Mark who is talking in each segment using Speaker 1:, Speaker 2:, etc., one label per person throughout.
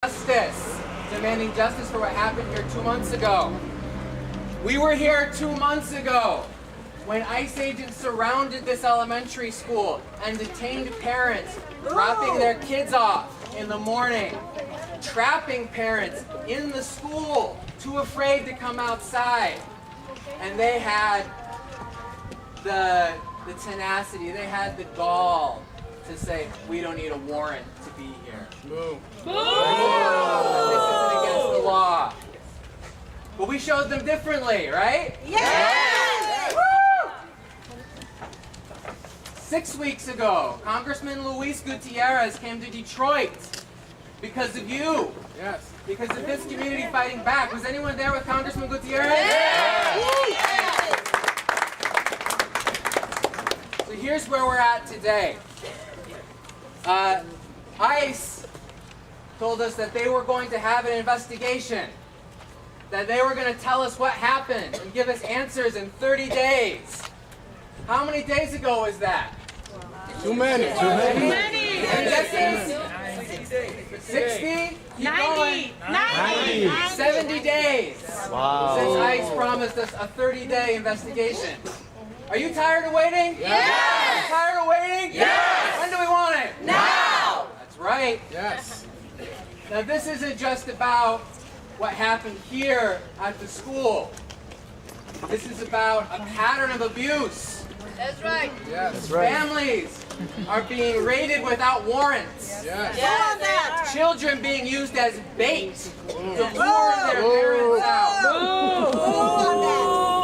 Speaker 1: Justice, demanding justice for what happened here 2 months ago. We were here 2 months ago when ICE agents surrounded this elementary school and detained parents, dropping their kids off in the morning, trapping parents in the school, too afraid to come outside. And they had the tenacity, they had the gall to say, we don't need a warrant to be here. Boo. Boo. This isn't against the law. But we showed them differently, right?
Speaker 2: Yes!
Speaker 1: Woo! 6 weeks ago, Congressman Luis Gutierrez came to Detroit because of you.
Speaker 3: Yes.
Speaker 1: Because of this community fighting back. Was anyone there with Congressman Gutierrez?
Speaker 2: Yes!
Speaker 1: So here's where we're at today. ICE told us that they were going to have an investigation, that they were going to tell us what happened and give us answers in 30 days. How many days ago was that?
Speaker 3: Too many.
Speaker 1: Any guesses? 60?
Speaker 2: 90.
Speaker 1: 70 days
Speaker 3: Wow.
Speaker 1: since ICE promised us a 30-day investigation. Are you tired of waiting?
Speaker 2: Yes!
Speaker 1: Tired of waiting?
Speaker 2: Yes!
Speaker 1: When do we want it?
Speaker 2: Now!
Speaker 1: That's right.
Speaker 3: Yes.
Speaker 1: Now this isn't just about what happened here at the school. This is about a pattern of abuse.
Speaker 2: That's right.
Speaker 3: Yes. That's right.
Speaker 1: Families are being raided without warrants.
Speaker 3: Yes.
Speaker 2: Yes!
Speaker 1: Children being used as bait to lure their parents out.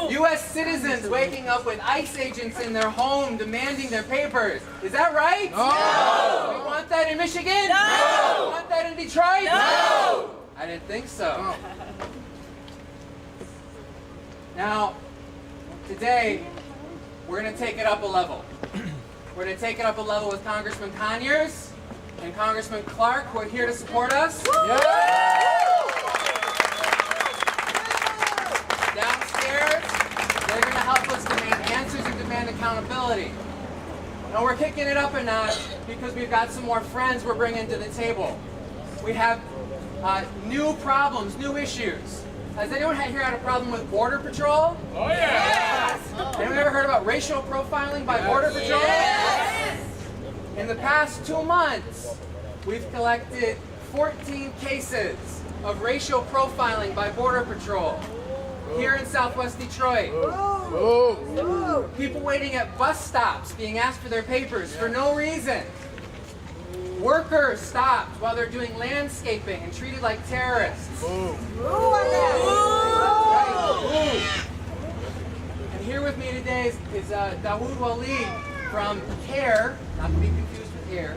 Speaker 1: U.S. citizens waking up with ICE agents in their home demanding their papers. Is that right?
Speaker 3: No.
Speaker 1: We want that in Michigan?
Speaker 2: No.
Speaker 1: We want that in Detroit?
Speaker 2: No.
Speaker 1: I didn't think so. Now, today, we're going to take it up a level. We're going to take it up a level with Congressman Conyers and Congressman Clark, who are here to support us. Downstairs, they're going to help us demand answers and demand accountability. And we're kicking it up a notch because we've got some more friends we're bringing to the table. We have new problems, new issues. Has anyone here had a problem with Border Patrol?
Speaker 3: Oh yeah.
Speaker 1: Anyone ever heard about racial profiling by Border Patrol?
Speaker 2: Yes!
Speaker 1: In the past 2 months, we've collected 14 cases of racial profiling by Border Patrol here in Southwest Detroit.
Speaker 3: Oh.
Speaker 1: People waiting at bus stops being asked for their papers for no reason. Workers stopped while they're doing landscaping and treated like terrorists. Right. And here with me today is Dawood Walid from CAIR, not to be confused with CAIR,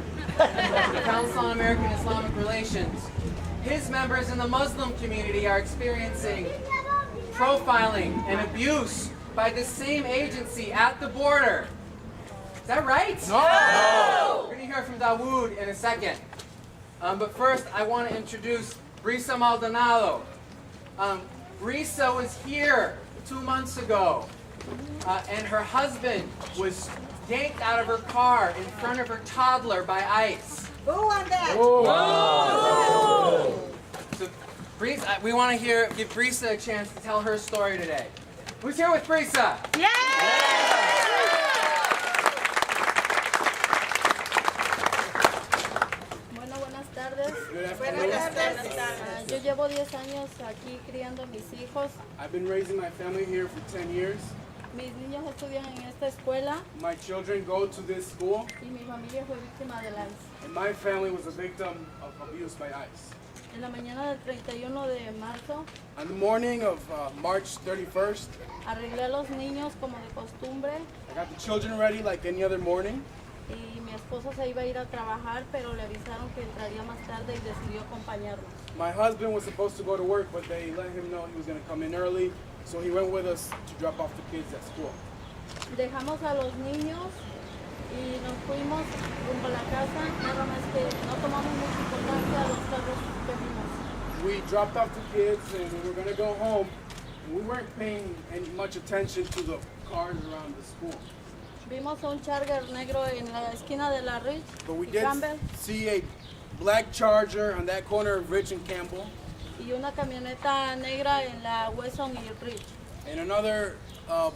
Speaker 1: the Council on American Islamic Relations. His members in the Muslim community are experiencing profiling and abuse by the same agency at the border. Is that right?
Speaker 3: No.
Speaker 1: We're going to hear from Dawood in a second. But first, I want to introduce Brisa Maldonado. Brisa was here 2 months ago, and her husband was yanked out of her car in front of her toddler by ICE. So, Brisa, we want to give Brisa a chance to tell her story today. Who's here with Brisa?
Speaker 4: Bueno, buenas tardes.
Speaker 3: Good afternoon.
Speaker 4: Yo llevo 10 años aquí criando a mis hijos.
Speaker 3: I've been raising my family here for 10 years.
Speaker 4: Mis niños estudian en esta escuela
Speaker 3: My children go to this school,
Speaker 4: y mi familia fue víctima del ICE.
Speaker 3: and my family was a victim of abuse by ICE.
Speaker 4: En la mañana del 31 de marzo
Speaker 3: On the morning of March 31st,
Speaker 4: arreglé a los niños como de costumbre
Speaker 3: I got the children ready like any other morning.
Speaker 4: y mi esposo se iba a ir a trabajar, pero le avisaron que entraría más tarde y decidió acompañarnos.
Speaker 3: My husband was supposed to go to work, but they let him know he was going to come in early, so he went with us to drop off the kids at school.
Speaker 4: Dejamos a los niños y nos fuimos rumbo a la casa, nada más que no tomamos mucha importancia a los carros que vimos.
Speaker 3: We dropped off the kids and we were going to go home, and we weren't paying much attention to the cars around the school.
Speaker 4: Vimos a un Charger negro en la esquina de la Ridge
Speaker 3: But we
Speaker 4: y
Speaker 3: did
Speaker 4: Campbell.
Speaker 3: see a black Charger on that corner of Rich and Campbell,
Speaker 4: y una camioneta negra en la Wesson y Rich.
Speaker 3: and another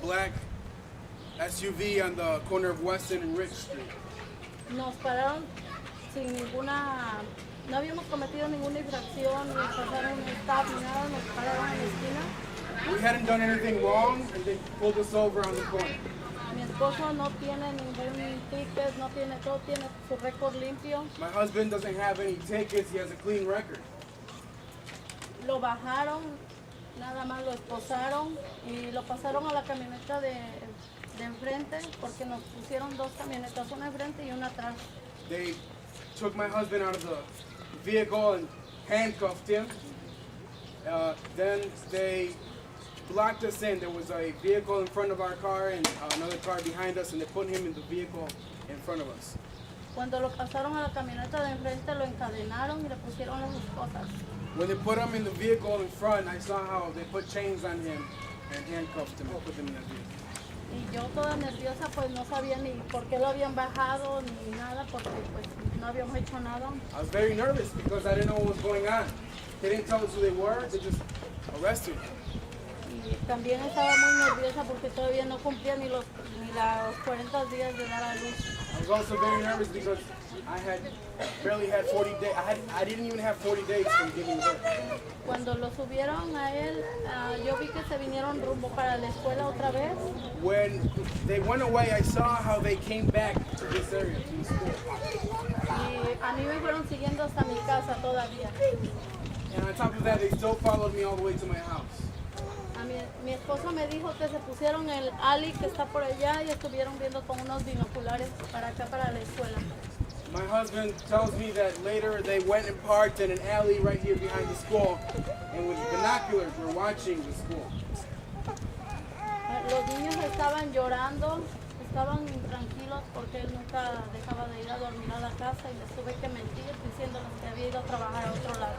Speaker 3: black SUV on the corner of Weston and Rich Street.
Speaker 4: Nos pararon sin ninguna, no habíamos cometido ninguna infracción, ni pasaron un stop ni nada, nos pararon en la esquina.
Speaker 3: We hadn't done anything wrong, and they pulled us over on the corner.
Speaker 4: Mi esposo no tiene ningún ticket, no tiene todo, tiene su récord limpio.
Speaker 3: My husband doesn't have any tickets, he has a clean record.
Speaker 4: Lo bajaron, nada más lo esposaron y lo pasaron a la camioneta de enfrente porque nos pusieron dos camionetas, una enfrente y una atrás.
Speaker 3: They took my husband out of the vehicle and handcuffed him. Then they blocked us in. There was a vehicle in front of our car and another car behind us, and they put him in the vehicle in front of us.
Speaker 4: Cuando lo pasaron a la camioneta de enfrente lo encadenaron y le pusieron las esposas.
Speaker 3: When they put him in the vehicle in front, I saw how they put chains on him and handcuffed him and put him in that vehicle.
Speaker 4: Y yo toda nerviosa pues no sabía ni por qué lo habían bajado ni nada porque pues no habíamos hecho nada.
Speaker 3: I was very nervous because I didn't know what was going on. They didn't tell us who they were, they just arrested me.
Speaker 4: Y también estaba muy nerviosa porque todavía no cumplía ni los 40 días de dar a luz.
Speaker 3: I was also very nervous because I had barely had 40 days. I didn't even have 40 days from giving birth.
Speaker 4: Cuando lo subieron a él, yo vi que se vinieron rumbo para la escuela otra vez.
Speaker 3: When they went away, I saw how they came back to this area, to the school.
Speaker 4: Y a mí me fueron siguiendo hasta mi casa todavía.
Speaker 3: And on top of that, they still followed me all the way to my house.
Speaker 4: Mi esposo me dijo que se pusieron el alley que está por allá y estuvieron viendo con unos binoculares para acá, para la escuela.
Speaker 3: My husband tells me that later they went and parked in an alley right here behind the school, and with binoculars were watching the school.
Speaker 4: Los niños estaban llorando, estaban intranquilos porque él nunca dejaba de ir a dormir a la casa y les tuve que mentir diciéndoles que había ido a trabajar a otro lado.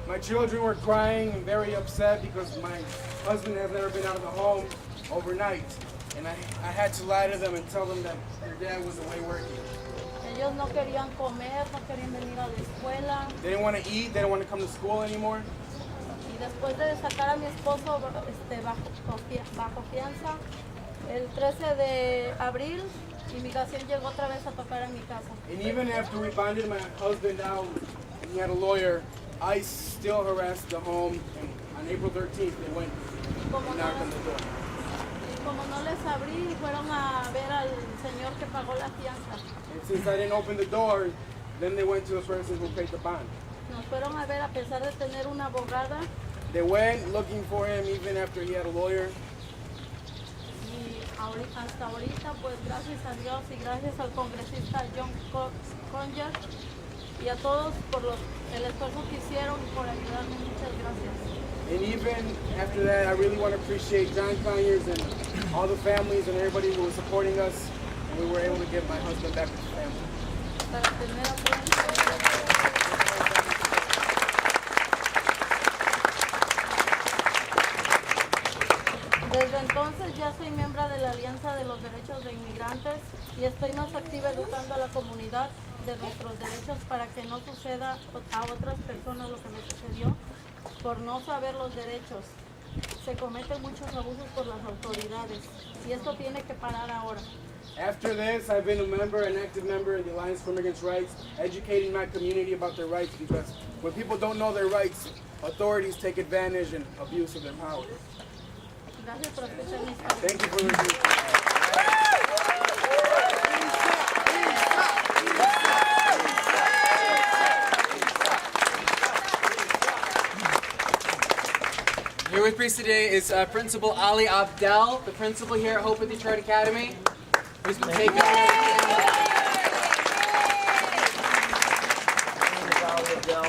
Speaker 3: My children were crying and very upset because my husband has never been out of the home overnight, and I had to lie to them and tell them that their dad was away working.
Speaker 4: Ellos no querían comer, no querían venir a la escuela.
Speaker 3: They didn't want to eat, they didn't want to come to school anymore.
Speaker 4: Y después de sacar a mi esposo bajo fianza, el 13 de abril, inmigración llegó otra vez a tocar a mi casa.
Speaker 3: And even after we bonded my husband out and he had a lawyer, ICE still harassed the home, and on April 13th they went and knocked on the door.
Speaker 4: Y como no les abrí, fueron a ver al señor que pagó la fianza.
Speaker 3: And since I didn't open the door, then they went to the person who paid the bond.
Speaker 4: Nos fueron a ver a pesar de tener una abogada.
Speaker 3: They went looking for him even after he had a lawyer.
Speaker 4: Y hasta ahorita, pues gracias a Dios y gracias al congresista John Conyers y a todos por el esfuerzo que hicieron y por ayudarnos. Muchas gracias.
Speaker 3: And even after that, I really want to appreciate John Conyers and all the families and everybody who was supporting us. And we were able to get my husband back with his family.
Speaker 4: Para tener apoyo. Desde entonces ya soy miembro de la Alianza de los Derechos de Inmigrantes y estoy más activa educando a la comunidad de nuestros derechos para que no suceda a otras personas lo que me sucedió por no saber los derechos. Se cometen muchos abusos por las autoridades y esto tiene que parar ahora.
Speaker 3: After this, I've been a member, an active member in the Alliance for Immigrants' Rights, educating my community about their rights because when people don't know their rights, authorities take advantage and abuse of their power.
Speaker 4: Gracias por escuchar mis palabras.
Speaker 3: Thank you for listening.
Speaker 1: Here with me today is Principal Ali Abdel, the principal here at Hope of Detroit Academy, who's been taking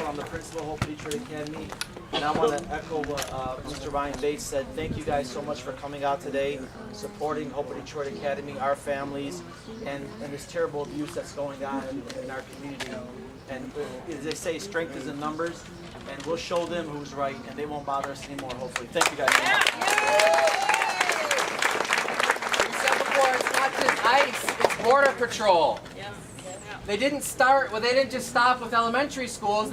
Speaker 5: I'm the principal of Hope of Detroit Academy, and I want to echo what Mr. Ryan Bates said. Thank you guys so much for coming out today, supporting Hope of Detroit Academy, our families, and this terrible abuse that's going on in our community. And as they say, strength is in numbers, and we'll show them who's right, and they won't bother us anymore, hopefully. Thank you guys so much.
Speaker 1: We said before, it's not just ICE, it's Border Patrol. They didn't start, well, they didn't just stop with elementary schools.